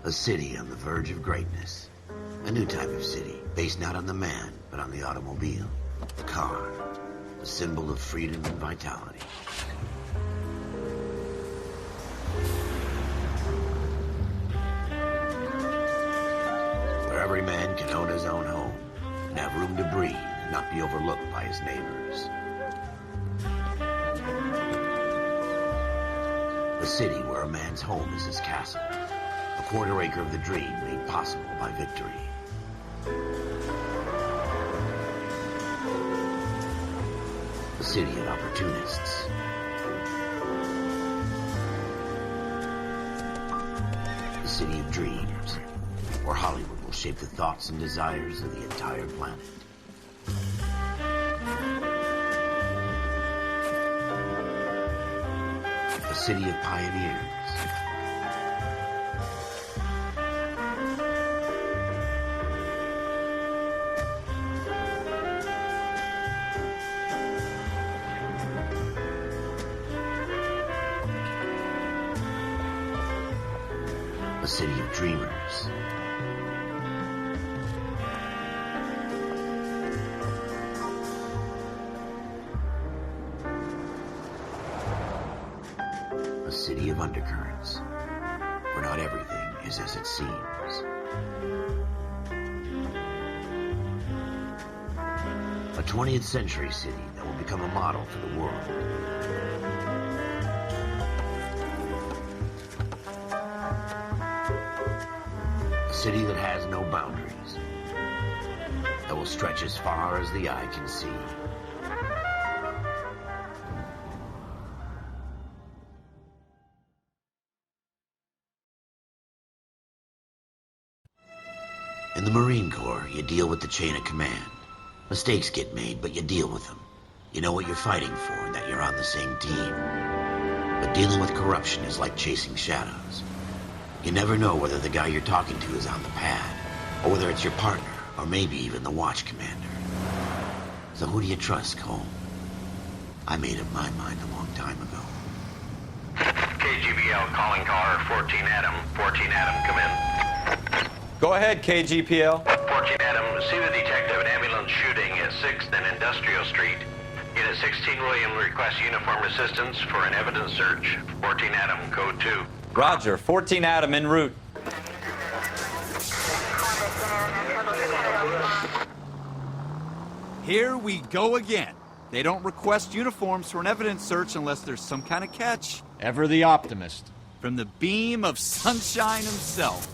A city on the verge of greatness. A new type of city, based not on the man, but on the automobile. The car. The symbol of freedom and vitality. Where every man can own his own home, and have room to breathe, and not be overlooked by his neighbors. A city where a man's home is his castle. A quarter acre of the dream made possible by victory. A city of opportunists. A city of dreams, where Hollywood will shape the thoughts and desires of the entire planet. A city of pioneers. A city of dreamers. A city of undercurrents, where not everything is as it seems. A 20th century city that will become a model for the world. A city that has no boundaries, that will stretch as far as the eye can see. In the Marine Corps, you deal with the chain of command. Mistakes get made, but you deal with them. You know what you're fighting for and that you're on the same team. But dealing with corruption is like chasing shadows. You never know whether the guy you're talking to is on the pad, or whether it's your partner, or maybe even the watch commander. So who do you trust, Cole? I made up my mind a long time ago. KGBL calling car 14 Adam. 14 Adam, come in. Go ahead, KGPL. 14 Adam, see the detective an ambulance shooting at 6th and Industrial Street. Unit 16 William requests uniformed assistance for an evidence search. 14 Adam, code 2. Roger, 14 Adam en route. Here we go again. They don't request uniforms for an evidence search unless there's some kind of catch. Ever the optimist. From the beam of sunshine himself.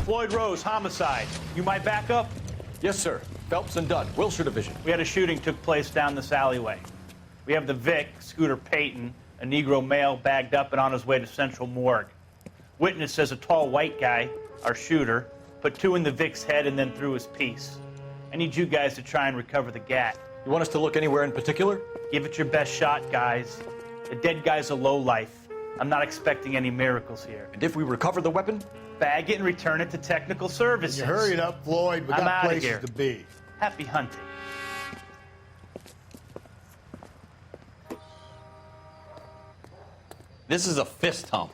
Floyd Rose, homicide. You might back up? Yes, sir. Phelps and Dunn, Wilshire Division. We had a shooting took place down this alleyway. We have the Vic, Scooter Payton, a Negro male bagged up and on his way to Central Morgue. Witness says a tall white guy, our shooter, put 2 in the Vic's head and then threw his piece. I need you guys to try and recover the gat. You want us to look anywhere in particular? Give it your best shot, guys. The dead guy's a lowlife. I'm not expecting any miracles here. And if we recover the weapon? Bag it and return it to technical services. You hurry it up, Floyd. We I'm got outta places here. to be. Happy hunting. This is a fist hump.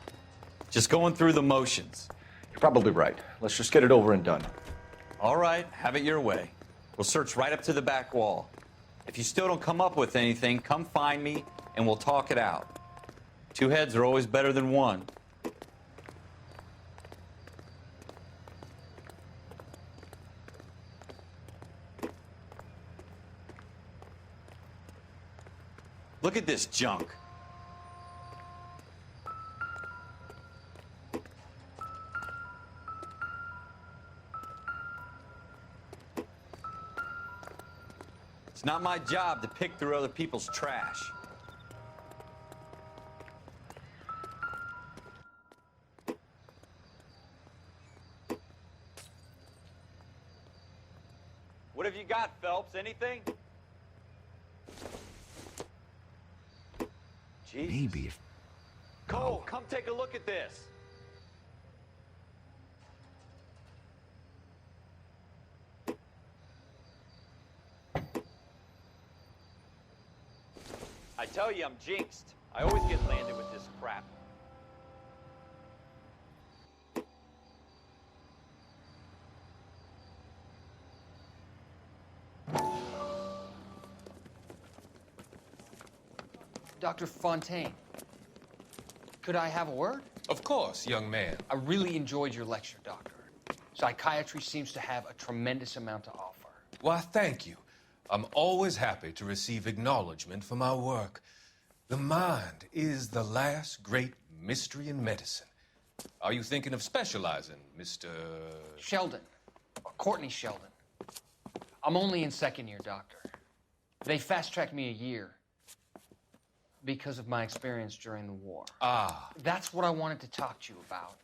Just going through the motions. You're probably right. Let's just get it over and done. All right, have it your way. We'll search right up to the back wall. If you still don't come up with anything, come find me and we'll talk it out. 2 heads are always better than 1. Look at this junk. It's not my job to pick through other people's trash. What have you got, Phelps? Anything? Jesus. Maybe if... Cole, come take a look at this. I tell you, I'm jinxed. I always get landed with this crap. Dr. Fontaine, could I have a word? Of course, young man. I really enjoyed your lecture, Doctor. Psychiatry seems to have a tremendous amount to offer. Why, thank you. I'm always happy to receive acknowledgement for my work. The mind is the last great mystery in medicine. Are you thinking of specializing, Mr. Sheldon, or Courtney Sheldon. I'm only in second year, Doctor. They fast-tracked me a year because of my experience during the war. Ah. That's what I wanted to talk to you about.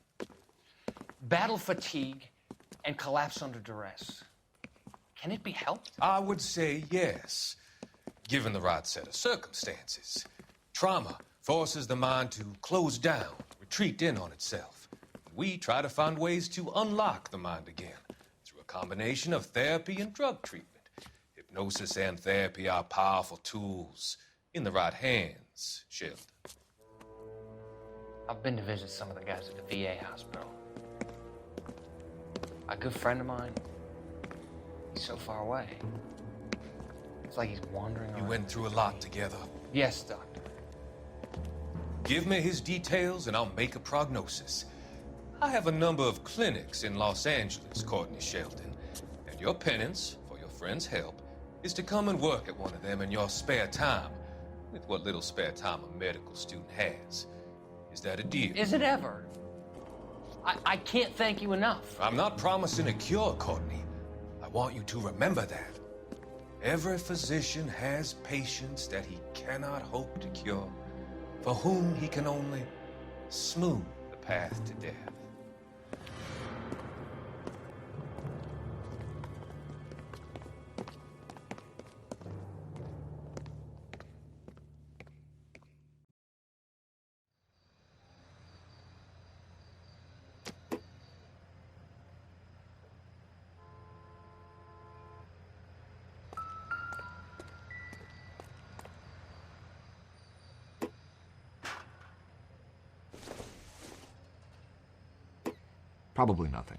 Battle fatigue and collapse under duress. Can it be helped? I would say yes, given the right set of circumstances. Trauma forces the mind to close down, retreat in on itself. We try to find ways to unlock the mind again through a combination of therapy and drug treatment. Hypnosis and therapy are powerful tools in the right hands, Sheldon. I've been to visit some of the guys at the VA hospital. A good friend of mine, he's so far away. It's like he's wandering around. You went through a lot together. Yes, Doctor. Give me his details and I'll make a prognosis. I have a number of clinics in Los Angeles, Courtney Sheldon, and your penance for your friend's help is to come and work at one of them in your spare time, with what little spare time a medical student has. Is that a deal? Is it ever? I can't thank you enough. I'm not promising a cure, Courtney. I want you to remember that. Every physician has patients that he cannot hope to cure, for whom he can only smooth the path to death. Probably nothing.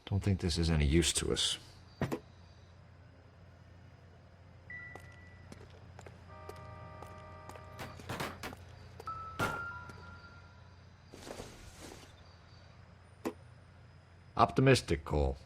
Don't think this is any use to us. Optimistic, Cole.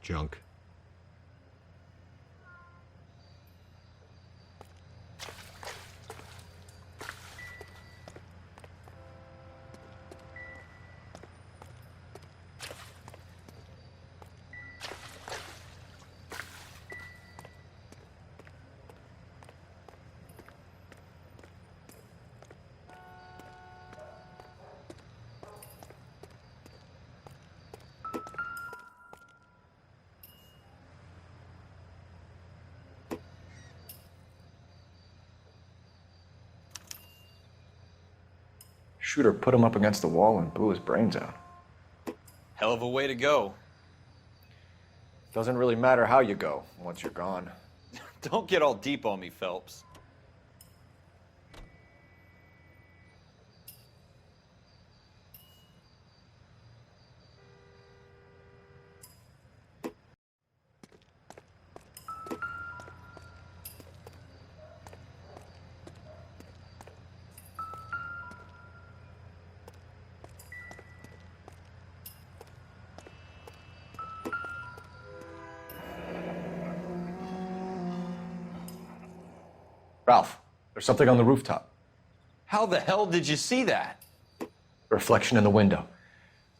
Junk. Shooter put him up against the wall and blew his brains out. Hell of a way to go. Doesn't really matter how you go once you're gone. Don't get all deep on me, Phelps. Ralph, there's something on the rooftop. How the hell did you see that? A reflection in the window.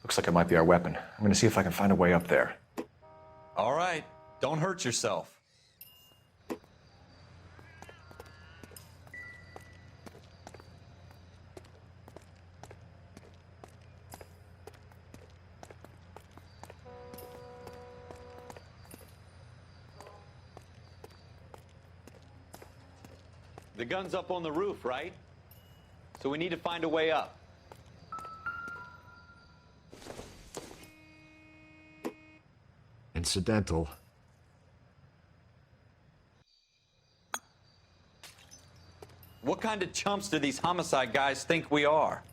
Looks like it might be our weapon. I'm gonna see if I can find a way up there. All right, don't hurt yourself. The gun's up on the roof, right? So we need to find a way up. Incidental. What kind of chumps do these homicide guys think we are?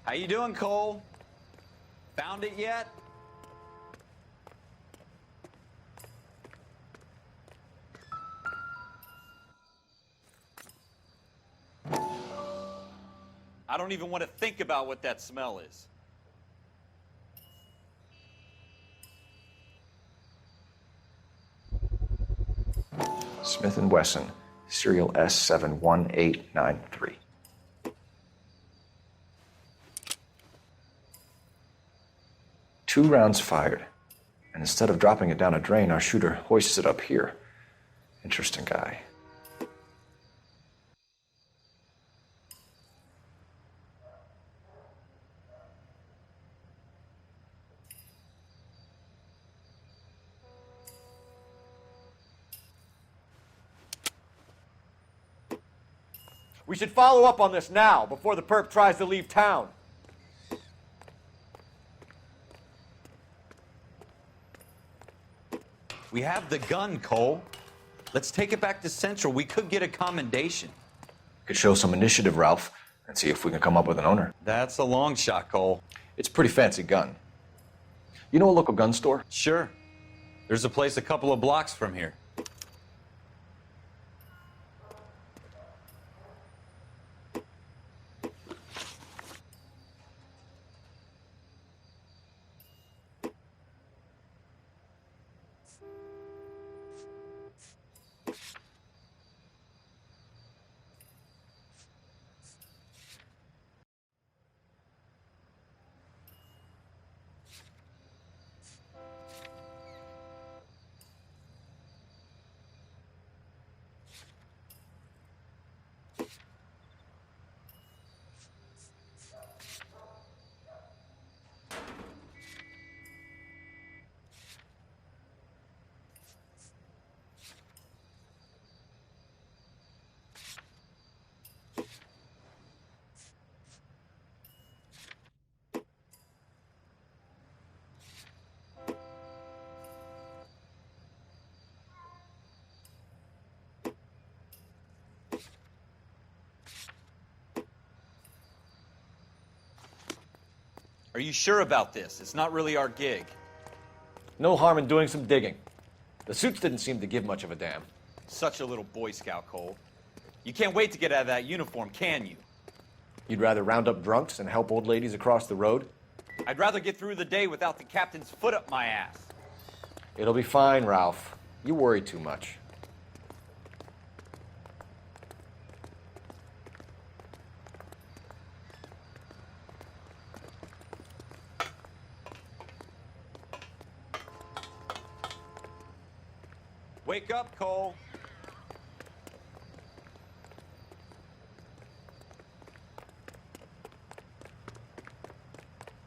How you doing, Cole? Found it yet? I don't even want to think about what that smell is. Smith & Wesson, serial S71893. Two rounds fired, and instead of dropping it down a drain, our shooter hoists it up here. Interesting guy. We should follow up on this now, before the perp tries to leave town. We have the gun, Cole. Let's take it back to Central. We could get a commendation. Could show some initiative, Ralph, and see if we can come up with an owner. That's a long shot, Cole. It's a pretty fancy gun. You know a local gun store? Sure. There's a place a couple of blocks from here. Are you sure about this? It's not really our gig. No harm in doing some digging. The suits didn't seem to give much of a damn. Such a little Boy Scout, Cole. You can't wait to get out of that uniform, can you? You'd rather round up drunks and help old ladies across the road? I'd rather get through the day without the captain's foot up my ass. It'll be fine, Ralph. You worry too much. Wake up, Cole.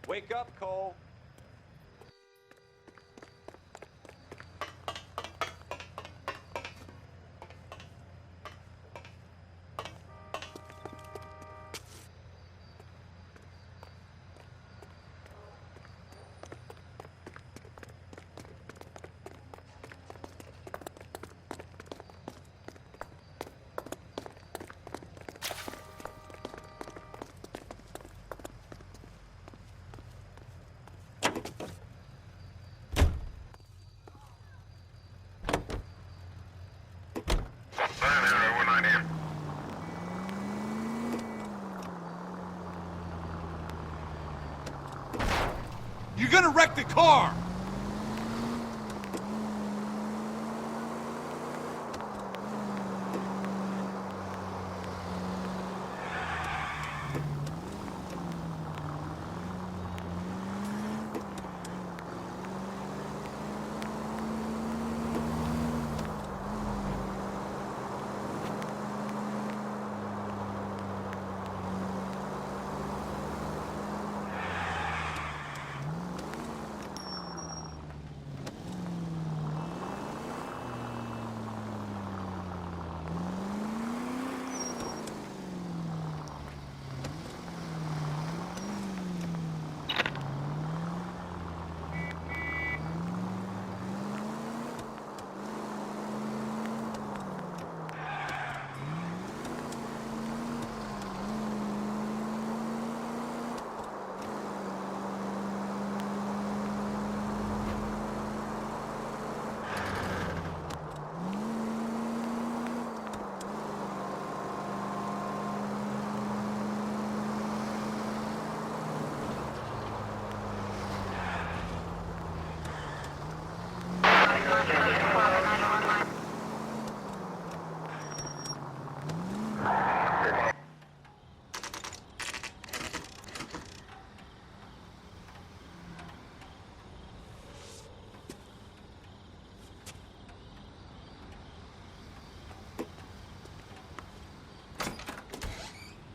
Wake up, Cole. You're gonna wreck the car!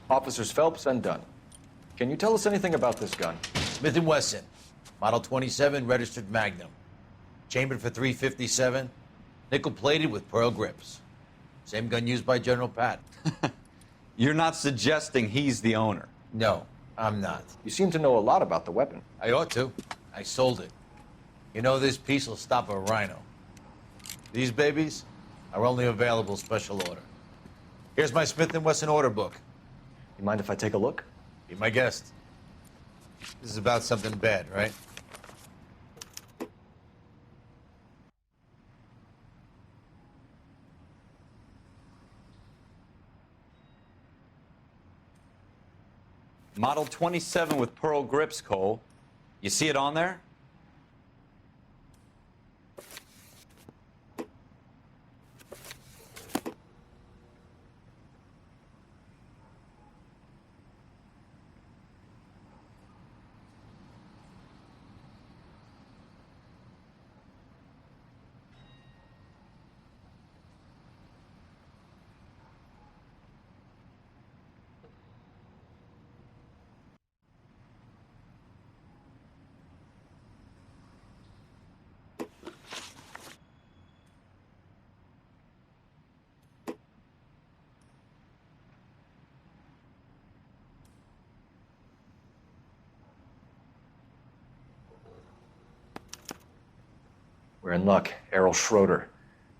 Officers Phelps and Dunn. Can you tell us anything about this gun? Smith & Wesson, Model 27, registered Magnum. Chambered for .357, nickel-plated with pearl grips. Same gun used by General Patton. You're not suggesting he's the owner? No, I'm not. You seem to know a lot about the weapon. I ought to. I sold it. You know, this piece will stop a rhino. These babies are only available special order. Here's my Smith & Wesson order book. You mind if I take a look? Be my guest. This is about something bad, right? Model 27 with pearl grips, Cole. You see it on there? We're in luck. Errol Schroeder,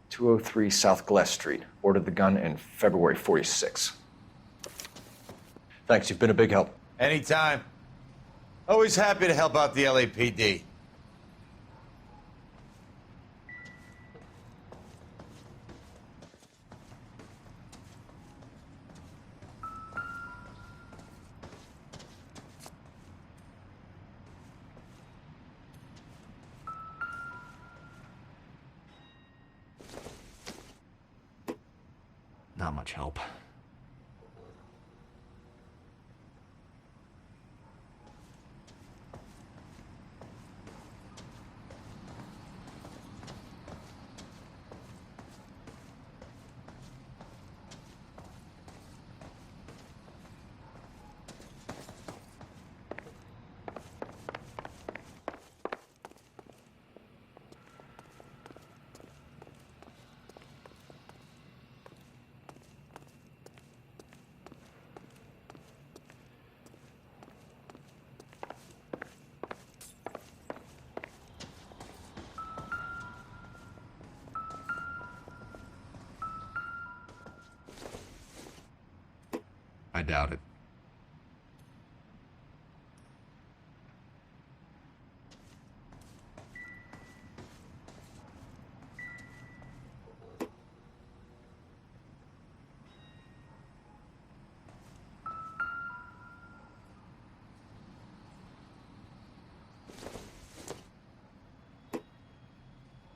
203 South Glass Street. Ordered the gun in February '46. Thanks, you've been a big help. Anytime. Always happy to help out the LAPD. Not much help. I doubt it.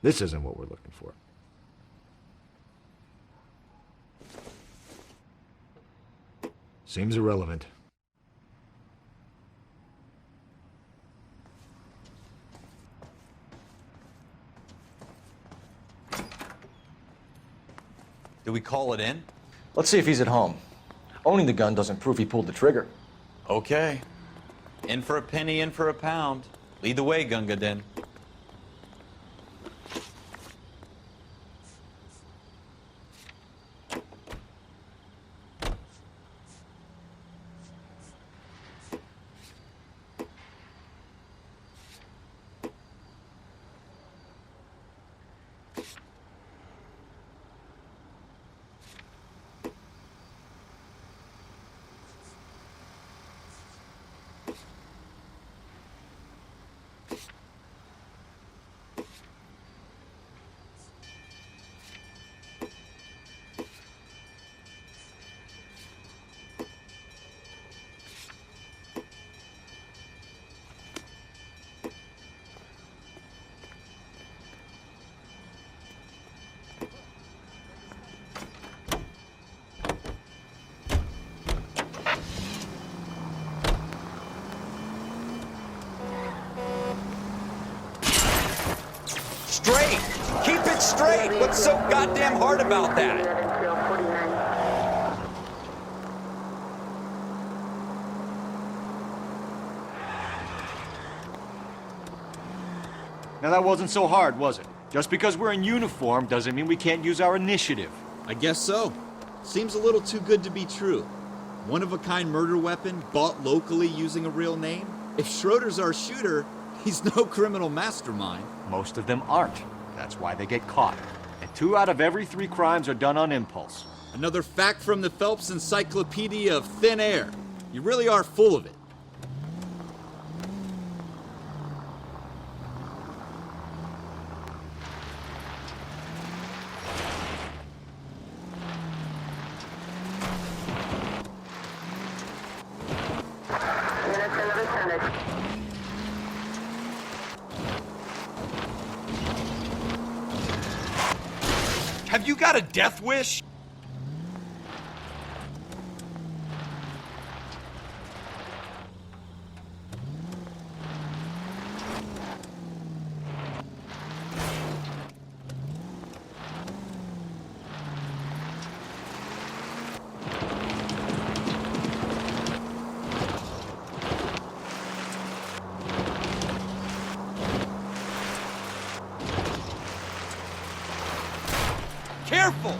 This isn't what we're looking for. Seems irrelevant. Do we call it in? Let's see if he's at home. Owning the gun doesn't prove he pulled the trigger. Okay. In for a penny, in for a pound. Lead the way, Gunga Din. Straight! Keep it straight! What's so goddamn hard about that? Now that wasn't so hard, was it? Just because we're in uniform doesn't mean we can't use our initiative. I guess so. Seems a little too good to be true. One-of-a-kind murder weapon bought locally using a real name? If Schroeder's our shooter, he's no criminal mastermind. Most of them aren't. That's why they get caught. And 2 out of every 3 crimes are done on impulse. Another fact from the Phelps Encyclopedia of Thin Air. You really are full of it. Have you got a death wish? Careful!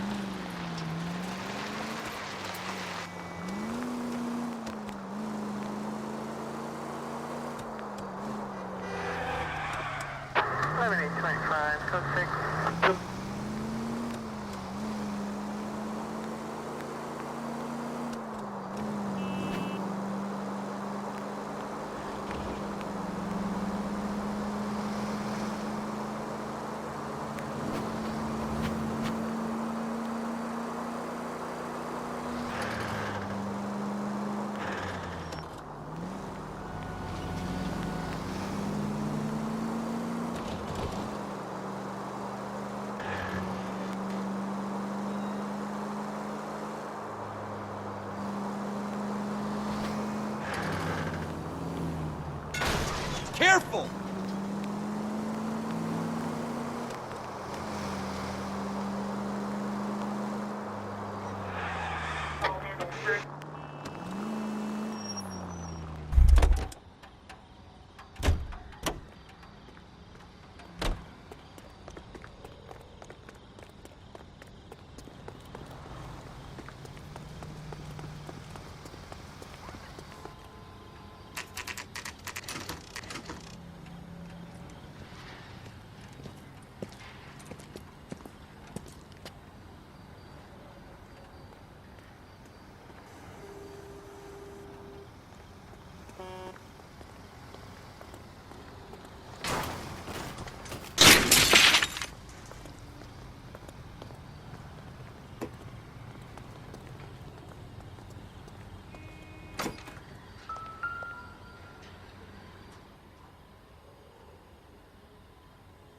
Careful!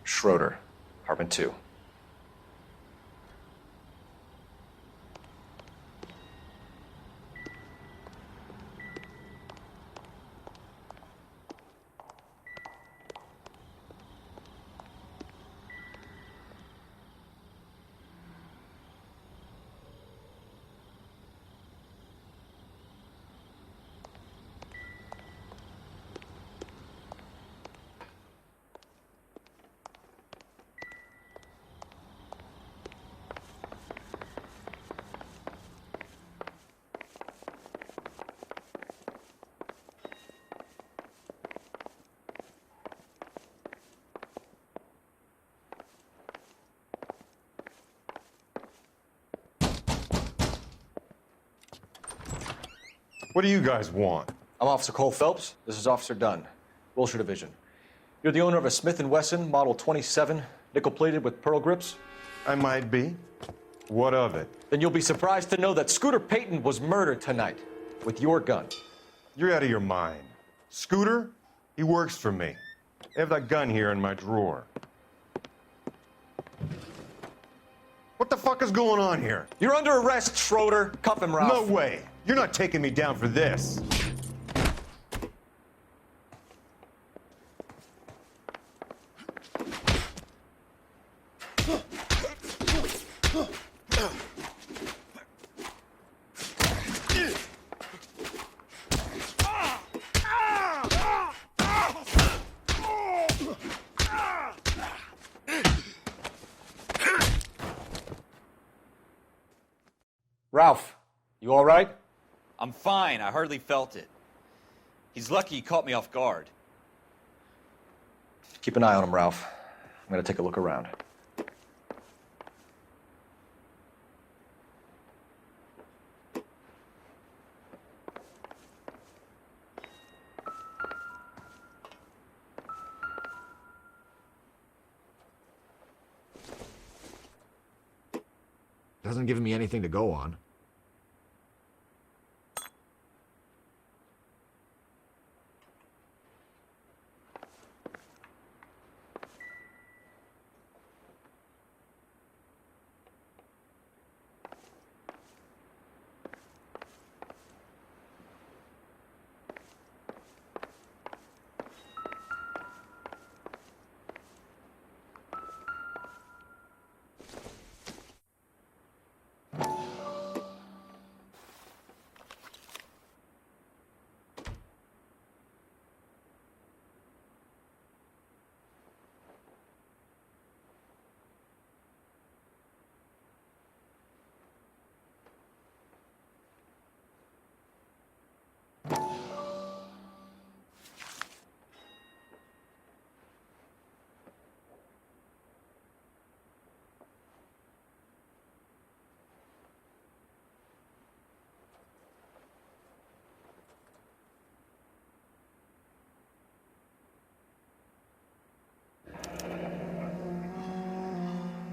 Schroeder. Apartment 2. What do you guys want? I'm Officer Coul Felps. This is Officer Dunn, Wilshire Division. You're the owner of a Smith & Wesson Model 27, nickel-plated with pearl grips? I might be. What of it? Then you'll be surprised to know that Scooter Payton was murdered tonight with your gun. You're out of your mind. Scooter? He works for me. I have that gun here in my drawer. What the fuck is going on here? You're under arrest, Schroeder. Cuff him, Ralph. No way. You're not taking me down for this. Ralph, you all right? I'm fine. I hardly felt it. He's lucky he caught me off guard. Keep an eye on him, Ralph. I'm going to take a look around. Doesn't give me anything to go on.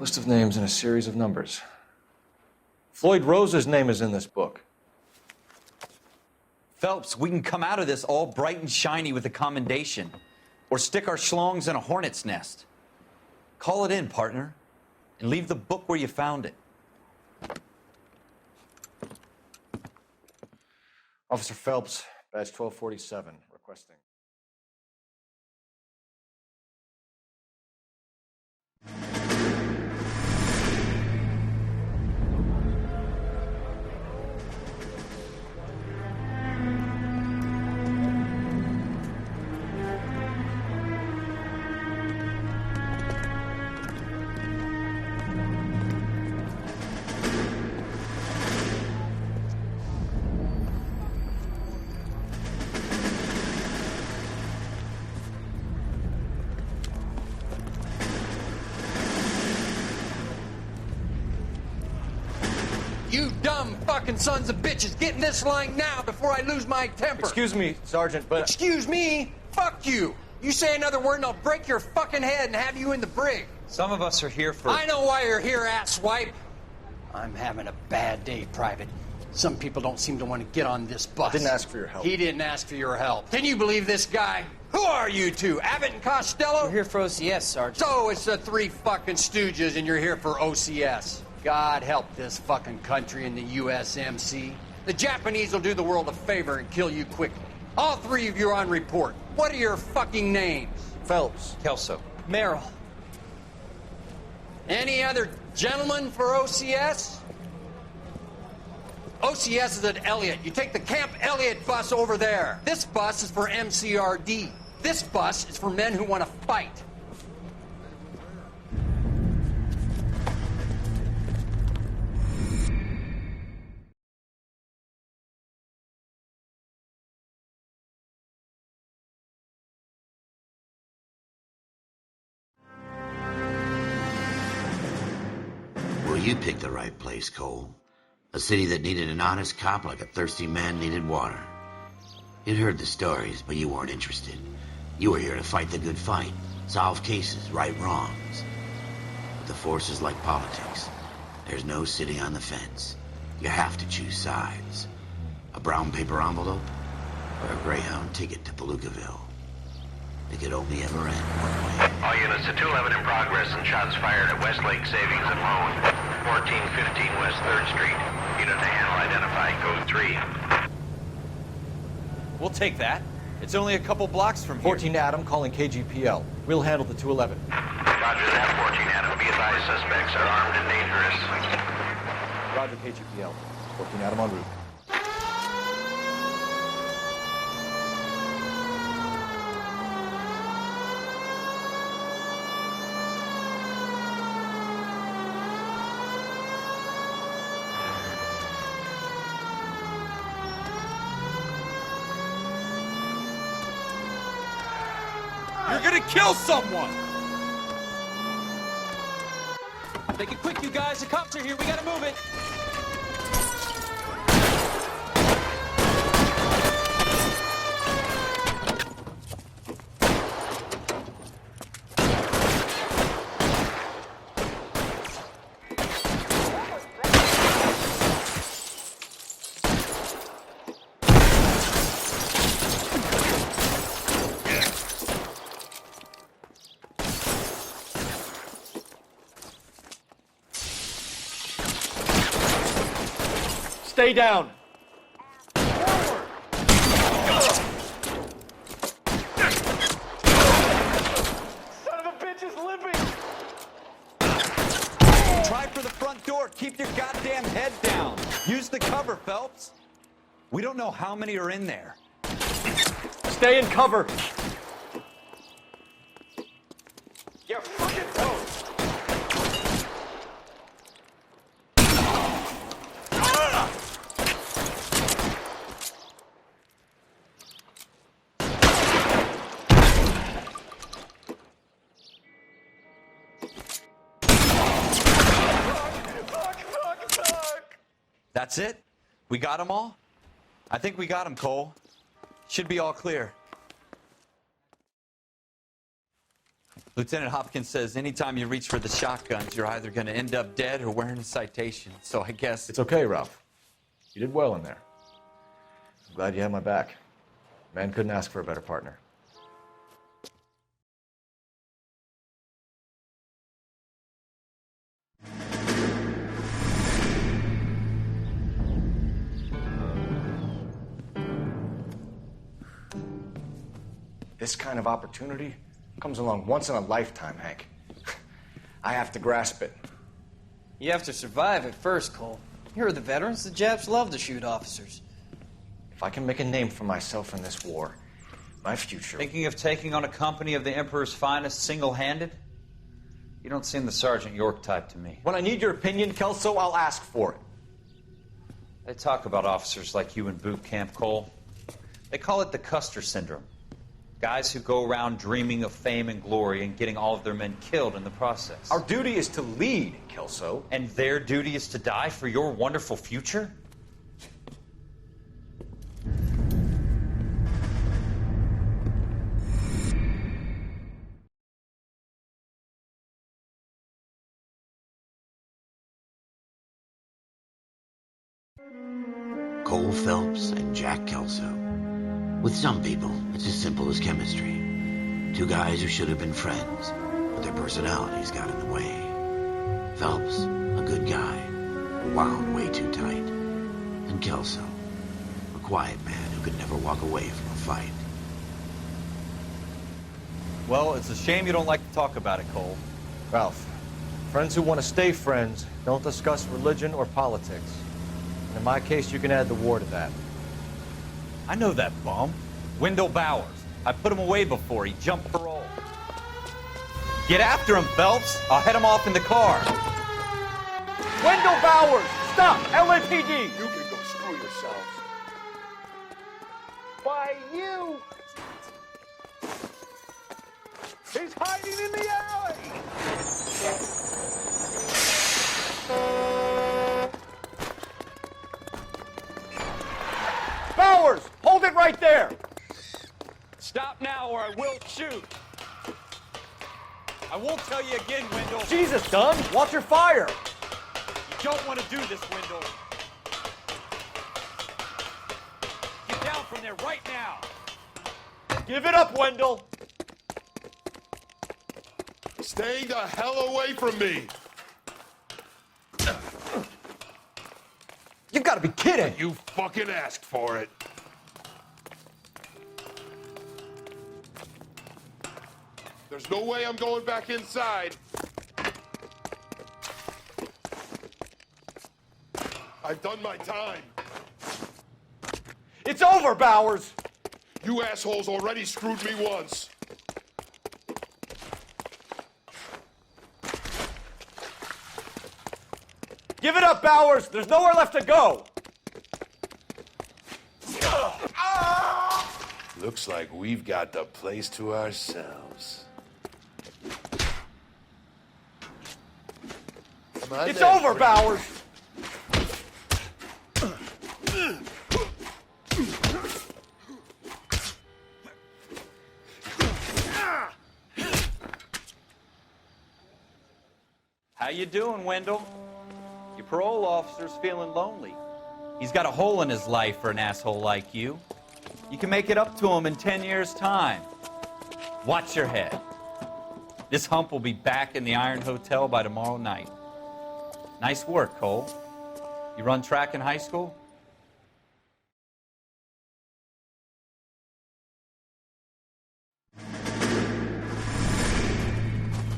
List of names and a series of numbers. Floyd Rose's name is in this book. Phelps, we can come out of this all bright and shiny with a commendation, or stick our schlongs in a hornet's nest. Call it in, partner, and leave the book where you found it. Officer Phelps, badge 1247, requesting. You dumb fucking sons of bitches, get in this line now before I lose my temper. Excuse me, Sergeant, but... Excuse me? Fuck you. You say another word and I'll break your fucking head and have you in the brig. Some of us are here for... I know why you're here, asswipe. I'm having a bad day, Private. Some people don't seem to want to get on this bus. Didn't ask for your help. He didn't ask for your help. Can you believe this guy? Who are you two? Abbott and Costello? We're here for OCS, Sergeant. So it's the three fucking stooges and you're here for OCS. God help this fucking country and the USMC. The Japanese will do the world a favor and kill you quickly. All three of you are on report. What are your fucking names? Phelps. Kelso. Merrill. Any other gentlemen for OCS? OCS is at Elliott. You take the Camp Elliott bus over there. This bus is for MCRD. This bus is for men who want to fight. Well, you picked the right place, Cole. A city that needed an honest cop like a thirsty man needed water. You'd heard the stories, but you weren't interested. You were here to fight the good fight, solve cases, right wrongs. But the force is like politics. There's no sitting on the fence. You have to choose sides. A brown paper envelope or a Greyhound ticket to Palookaville. It could only ever end one way. All units to 211 in progress and shots fired at Westlake Savings and Loan, 1415 West 3rd Street. Unit to handle identified code 3. We'll take that. It's only a couple blocks from here. 14 Adam calling KGPL. We'll handle the 211. Roger that, 14 Adam. Be advised, suspects are armed and dangerous. Roger, KGPL. 14 Adam en route. You're gonna kill someone! Make it quick, you guys. The cops are here. We gotta move it. Stay down. Son of a bitch is limping. Try for the front door. Keep your goddamn head down. Use the cover, Phelps. We don't know how many are in there. Stay in cover. You fucking toast. That's it? We got them all? I think we got them, Cole. Should be all clear. Lieutenant Hopkins says anytime you reach for the shotguns, you're either going to end up dead or wearing a citation. So I guess... It's okay, Ralph. You did well in there. I'm glad you had my back. Man couldn't ask for a better partner. This kind of opportunity comes along once in a lifetime, Hank. I have to grasp it. You have to survive it first, Cole. Here are the veterans. The Japs love to shoot officers. If I can make a name for myself in this war, my future... Thinking of taking on a company of the Emperor's finest single-handed? You don't seem the Sergeant York type to me. When I need your opinion, Kelso, I'll ask for it. They talk about officers like you in boot camp, Cole. They call it the Custer syndrome. Guys who go around dreaming of fame and glory and getting all of their men killed in the process. Our duty is to lead, Kelso. And their duty is to die for your wonderful future? Coul Felps and Jack Kelso. With some people, it's as simple as chemistry. Two guys who should have been friends, but their personalities got in the way. Phelps, a good guy, wound way too tight. And Kelso, a quiet man who could never walk away from a fight. Well, it's a shame you don't like to talk about it, Cole. Ralph, friends who want to stay friends don't discuss religion or politics. And in my case, you can add the war to that. I know that bum. Wendell Bowers. I put him away before. He jumped parole. Get after him, Phelps. I'll head him off in the car. Wendell Bowers! Stop! LAPD! You can go screw yourselves. Why, you! He's hiding in the alley! Bowers! Hold it right there! Stop now or I will shoot. I won't tell you again, Wendell. Jesus, son! Watch your fire! You don't want to do this, Wendell. Get down from there right now. Give it up, Wendell! Stay the hell away from me! You've got to be kidding! You fucking asked for it. There's no way I'm going back inside. I've done my time. It's over, Bowers! You assholes already screwed me once. Give it up, Bowers! There's nowhere left to go! Looks like we've got the place to ourselves. Come on, It's then, over, friend. Bowers! How you doing, Wendell? Your parole officer's feeling lonely. He's got a hole in his life for an asshole like you. You can make it up to him in 10 years' time. Watch your head. This hump will be back in the Iron Hotel by tomorrow night. Nice work, Cole. You run track in high school?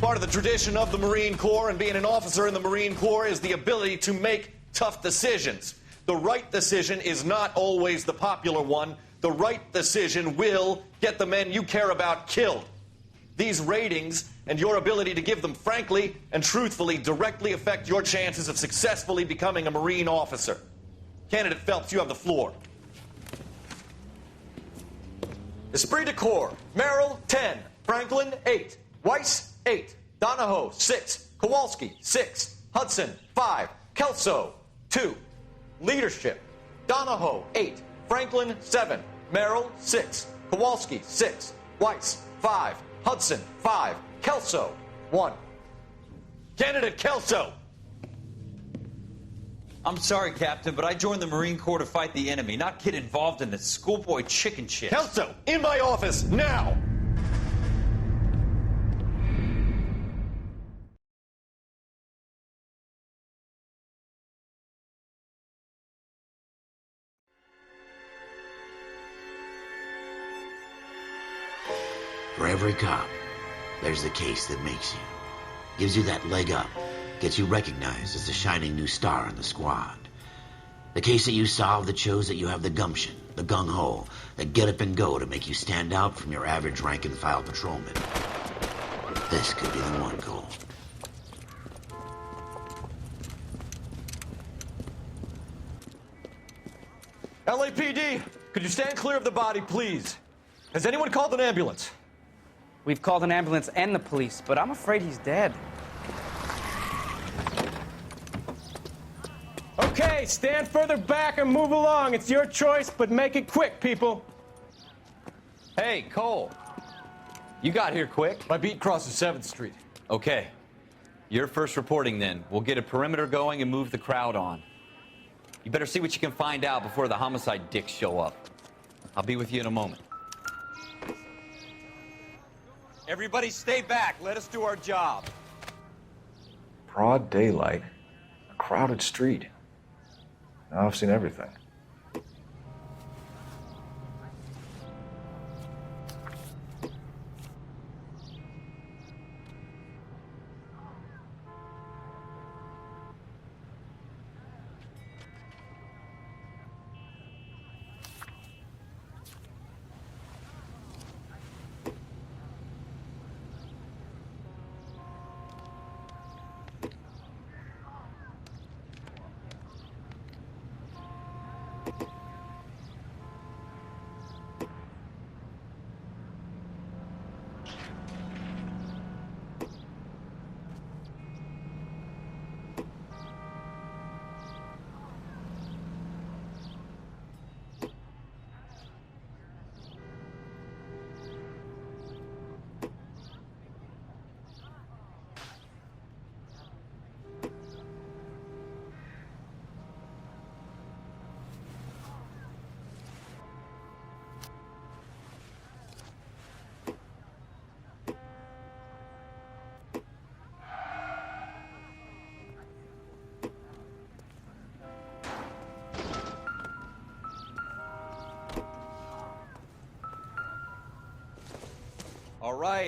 Part of the tradition of the Marine Corps and being an officer in the Marine Corps is the ability to make tough decisions. The right decision is not always the popular one. The right decision will get the men you care about killed. These ratings and your ability to give them frankly and truthfully directly affect your chances of successfully becoming a Marine officer. Candidate Phelps, you have the floor. Esprit de Corps, Merrill, 10. Franklin, 8. Weiss, 8. Donahoe, 6. Kowalski, 6. Hudson, 5. Kelso, 2. Leadership, Donahoe, 8. Franklin, 7. Merrill, 6. Kowalski, 6. Weiss, 5. Hudson, 5. Kelso, 1. Candidate Kelso! I'm sorry, Captain, but I joined the Marine Corps to fight the enemy, not get involved in this schoolboy chicken shit. Kelso, in my office, now! For every cop, there's the case that makes you. Gives you that leg up. Gets you recognized as the shining new star in the squad. The case that you solve that shows that you have the gumption, the gung-ho, the get up and go to make you stand out from your average rank-and-file patrolman. This could be the one, Cole. LAPD, could you stand clear of the body, please? Has anyone called an ambulance? We've called an ambulance and the police, but I'm afraid he's dead. Okay, stand further back and move along. It's your choice, but make it quick, people. Hey, Cole. You got here quick. My beat crosses 7th Street. Okay. You're first reporting then. We'll get a perimeter going and move the crowd on. You better see what you can find out before the homicide dicks show up. I'll be with you in a moment. Everybody stay back. Let us do our job. Broad daylight, a crowded street. Now I've seen everything.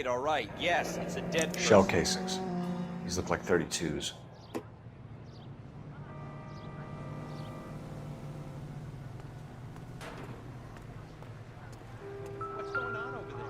All right. Yes, it's a dead person. Shell casings. These look like 32s. What's going on over there?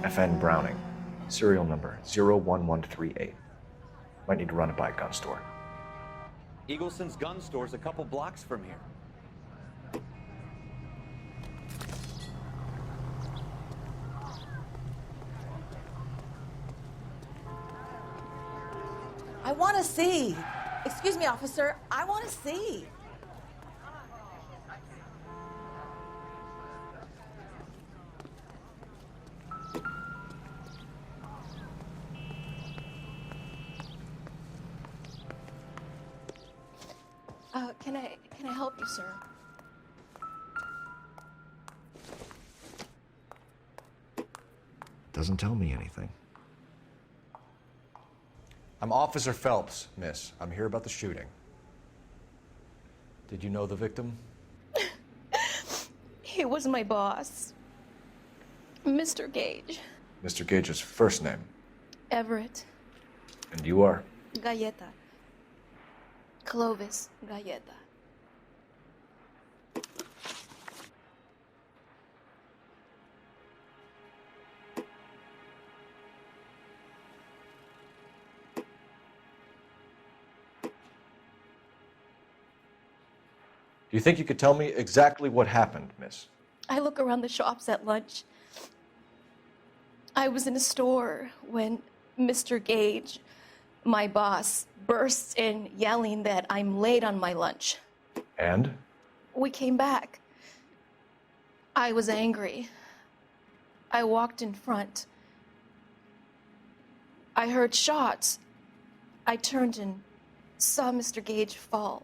FN Browning. Serial number 01138. Might need to run it by a gun store. Eagleson's gun store's a couple blocks from here. I want to see. Excuse me, officer. I want to see. Can I help you, sir? Doesn't tell me anything. I'm Officer Phelps, miss. I'm here about the shooting. Did you know the victim? He was my boss, Mr. Gage. Mr. Gage's first name. Everett. And you are? Galleta. Clovis Galleta. Do you think you could tell me exactly what happened, miss? I look around the shops at lunch. I was in a store when Mr. Gage, my boss, bursts in yelling that I'm late on my lunch. And? We came back. I was angry. I walked in front. I heard shots. I turned and saw Mr. Gage fall.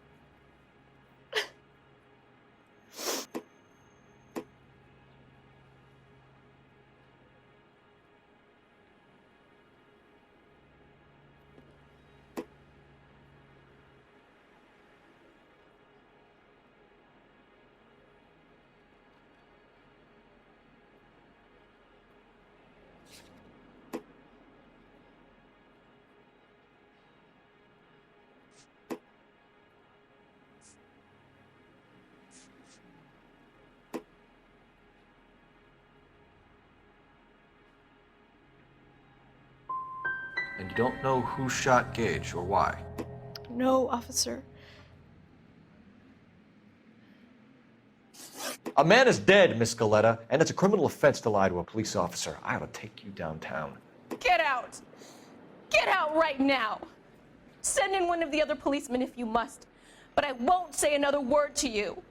And you don't know who shot Gage or why? No, officer. A man is dead, Miss Galletta, and it's a criminal offense to lie to a police officer. I ought to take you downtown. Get out! Get out right now! Send in one of the other policemen if you must, but I won't say another word to you.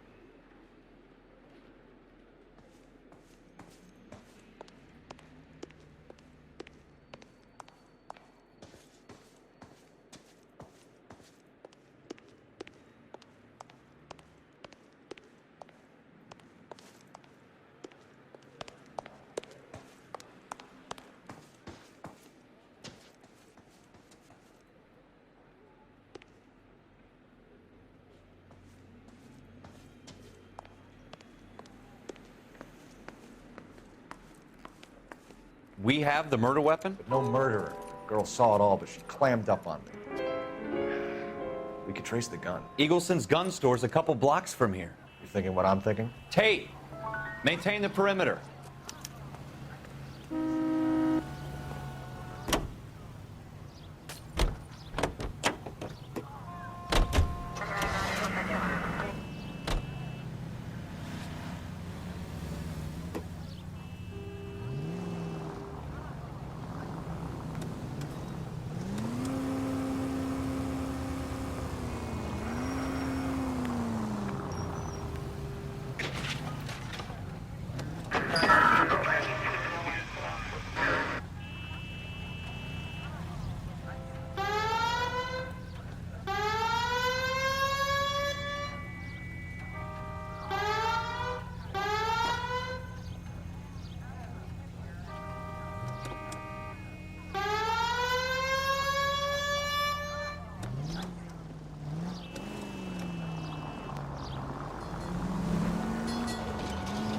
We have the murder weapon? But no murderer. Girl saw it all, but she clammed up on me. We could trace the gun. Eagleson's gun store's a couple blocks from here. You thinking what I'm thinking? Tate, maintain the perimeter.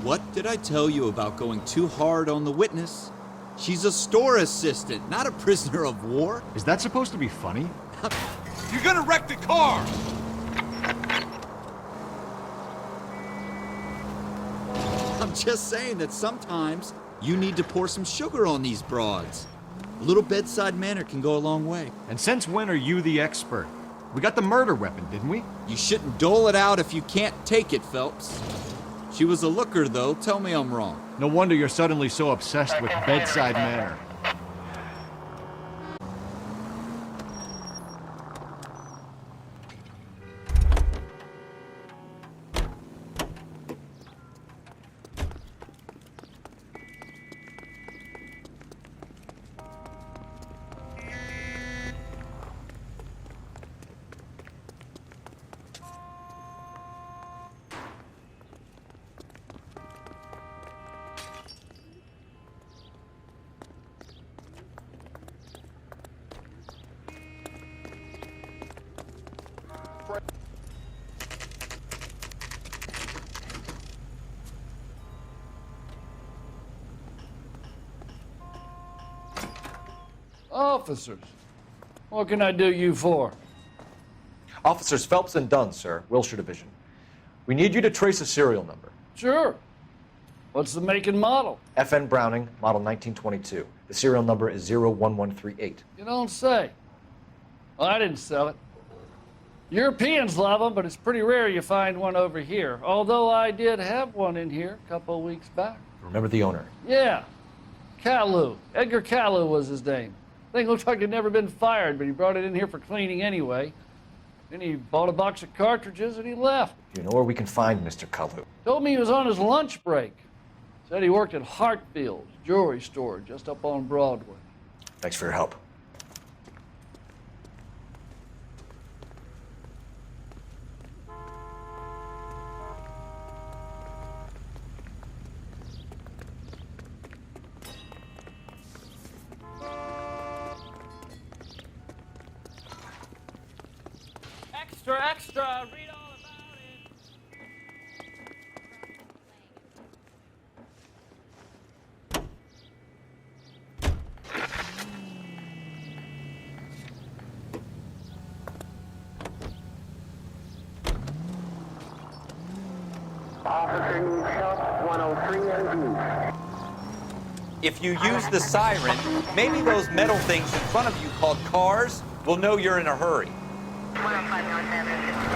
What did I tell you about going too hard on the witness? She's a store assistant, not a prisoner of war. Is that supposed to be funny? You're gonna wreck the car! I'm just saying that sometimes you need to pour some sugar on these broads. A little bedside manner can go a long way. And since when are you the expert? We got the murder weapon, didn't we? You shouldn't dole it out if you can't take it, Phelps. She was a looker, though. Tell me I'm wrong. No wonder you're suddenly so obsessed with bedside manner. Officers, what can I do you for? Officers Phelps and Dunn, sir, Wilshire Division. We need you to trace a serial number. Sure. What's the make and model? FN Browning, model 1922. The serial number is 01138. You don't say. Well, I didn't sell it. Europeans love them, but it's pretty rare you find one over here. Although I did have one in here a couple of weeks back. Remember the owner? Yeah. Caillou. Edgar Caillou was his name. Thing looked like he'd never been fired, but he brought it in here for cleaning anyway. Then he bought a box of cartridges and he left. You know where we can find Mr. Caillou? Told me he was on his lunch break. Said he worked at Hartfield's jewelry store just up on Broadway. Thanks for your help. Extra, read all about it. Officer needs help, 103 and If you use the siren, maybe those metal things in front of you called cars will know you're in a hurry. 105 North Avenue.